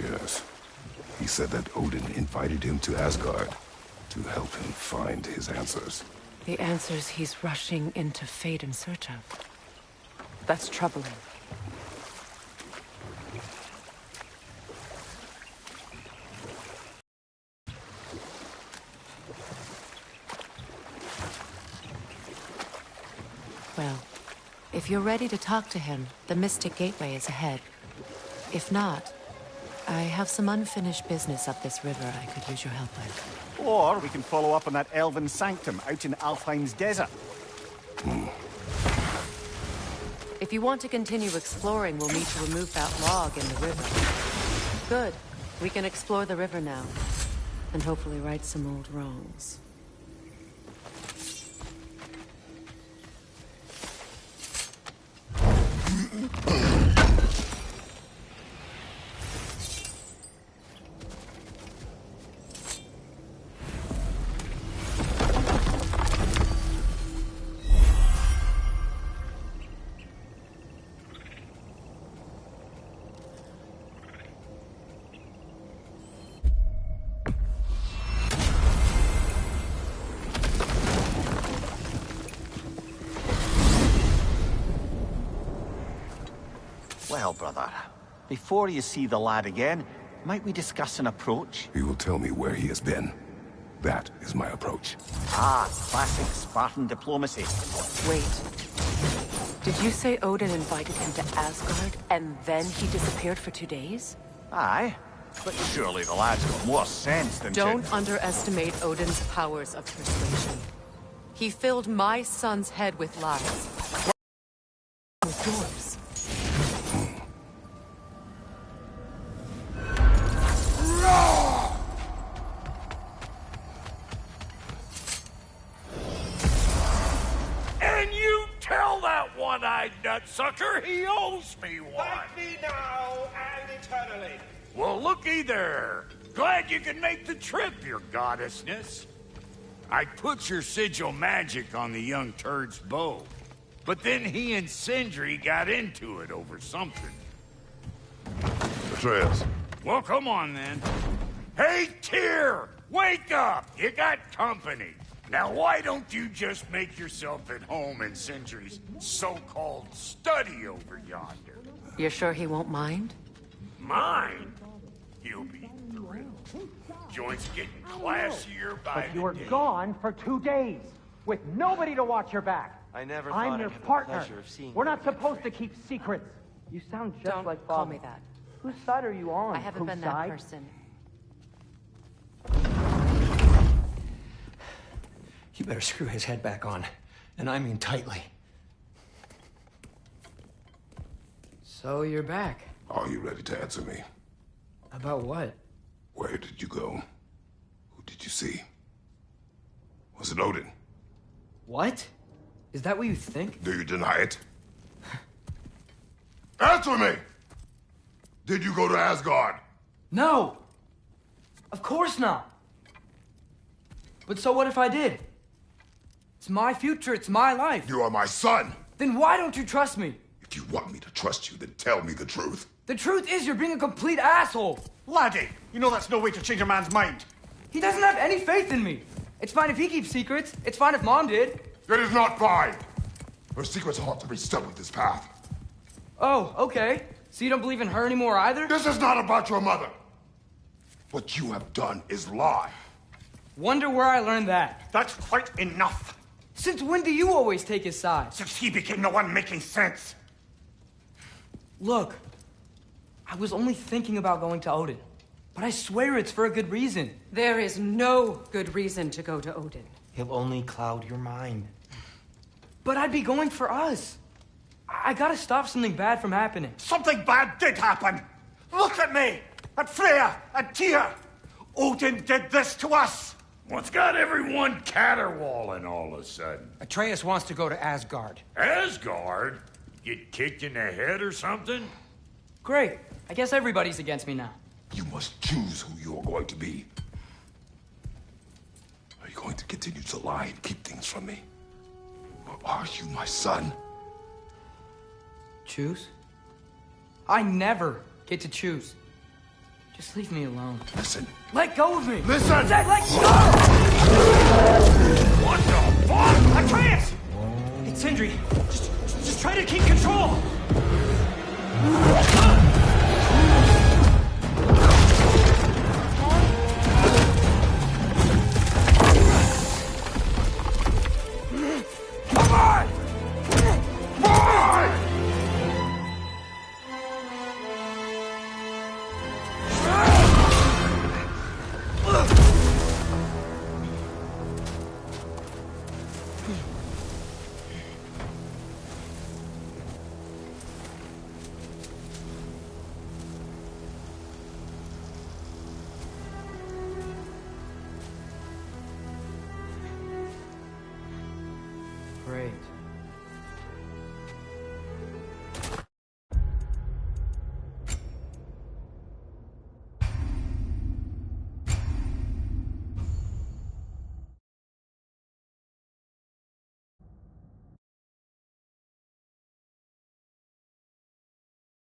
[SPEAKER 3] Yes. He said that Odin invited him to Asgard to help him find his answers.
[SPEAKER 2] The answers he's rushing into fate in search of. That's troubling. Well, if you're ready to talk to him, the Mystic Gateway is ahead. If not, I have some unfinished business up this river I could use your help with.
[SPEAKER 6] Or we can follow up on that elven sanctum out in Alfheim's desert.
[SPEAKER 2] If you want to continue exploring, we'll need to remove that log in the river. Good. We can explore the river now. And hopefully right some old wrongs.
[SPEAKER 6] Well, brother, before you see the lad again, might we discuss an approach?
[SPEAKER 3] He will tell me where he has been. That is my approach.
[SPEAKER 6] Ah, classic Spartan diplomacy.
[SPEAKER 2] Wait. Did you say Odin invited him to Asgard, and then he disappeared for 2 days?
[SPEAKER 6] Aye, but surely the lad's got more sense than
[SPEAKER 2] Don't underestimate Odin's powers of persuasion. He filled my son's head with lies. With yours.
[SPEAKER 4] And you tell that one-eyed nutsucker he owes me one.
[SPEAKER 9] Thank me now and eternally.
[SPEAKER 4] Well, looky there. Glad you can make the trip, your goddessness. I put your sigil magic on the young turd's bow, but then he and Sindri got into it over something.
[SPEAKER 3] Atreus.
[SPEAKER 4] Well, come on then. Hey, Tyr! Wake up! You got company. Now, why don't you just make yourself at home in Sindri's so-called study over yonder?
[SPEAKER 2] You're sure he won't mind?
[SPEAKER 4] Mine? He'll be thrilled. Joint's getting classier by
[SPEAKER 9] But you were
[SPEAKER 4] the day.
[SPEAKER 9] gone for 2 days, with nobody to watch your back.
[SPEAKER 10] I never
[SPEAKER 9] I'm
[SPEAKER 10] thought
[SPEAKER 9] your
[SPEAKER 10] I'd have the
[SPEAKER 9] partner.
[SPEAKER 10] pleasure of seeing
[SPEAKER 9] We're
[SPEAKER 10] you
[SPEAKER 9] not
[SPEAKER 10] again,
[SPEAKER 9] supposed to
[SPEAKER 10] Frank.
[SPEAKER 9] keep secrets. You sound just
[SPEAKER 2] Don't
[SPEAKER 9] like
[SPEAKER 2] call
[SPEAKER 9] Bob.
[SPEAKER 2] me that.
[SPEAKER 9] Whose side are you on?
[SPEAKER 2] I haven't
[SPEAKER 9] Whose
[SPEAKER 2] been that
[SPEAKER 9] side?
[SPEAKER 2] person.
[SPEAKER 10] You better screw his head back on. And I mean tightly. So you're back.
[SPEAKER 3] Are you ready to answer me?
[SPEAKER 10] About what?
[SPEAKER 3] Where did you go? Who did you see? Was it Odin?
[SPEAKER 10] What? Is that what you think?
[SPEAKER 3] Do you deny it? Answer me! Did you go to Asgard?
[SPEAKER 10] No! Of course not! But so what if I did? It's my future, it's my life.
[SPEAKER 3] You are my son!
[SPEAKER 10] Then why don't you trust me?
[SPEAKER 3] If you want me to trust you, then tell me the truth.
[SPEAKER 10] The truth is you're being a complete asshole!
[SPEAKER 6] Laddie, you know that's no way to change a man's mind.
[SPEAKER 10] He doesn't have any faith in me. It's fine if he keeps secrets. It's fine if Mom did.
[SPEAKER 11] It is not fine. Her secrets ought to be stuck with this path.
[SPEAKER 10] Oh, okay. So you don't believe in her anymore either?
[SPEAKER 11] This is not about your mother. What you have done is lie.
[SPEAKER 10] Wonder where I learned that.
[SPEAKER 5] That's quite enough.
[SPEAKER 10] Since when do you always take his side?
[SPEAKER 5] Since he became the one making sense.
[SPEAKER 10] Look, I was only thinking about going to Odin. But I swear it's for a good reason.
[SPEAKER 1] There is no good reason to go to Odin.
[SPEAKER 12] He'll only cloud your mind.
[SPEAKER 10] But I'd be going for us. I gotta stop something bad from happening.
[SPEAKER 5] Something bad did happen. Look at me, at Freya, and Tyr. Odin did this to us.
[SPEAKER 4] What's got everyone caterwauling all of a sudden?
[SPEAKER 9] Atreus wants to go to Asgard.
[SPEAKER 4] Asgard? Get kicked in the head or something?
[SPEAKER 10] Great. I guess everybody's against me now.
[SPEAKER 11] You must choose who you are going to be. Are you going to continue to lie and keep things from me? Or are you my son?
[SPEAKER 10] Choose? I never get to choose. Just leave me alone.
[SPEAKER 11] Listen.
[SPEAKER 10] Let go of me!
[SPEAKER 11] Listen!
[SPEAKER 10] I said let go!
[SPEAKER 5] What the fuck? Atreus! It's Sindri. Just try to keep control.
[SPEAKER 11] Come on! Boy!
[SPEAKER 10] Great.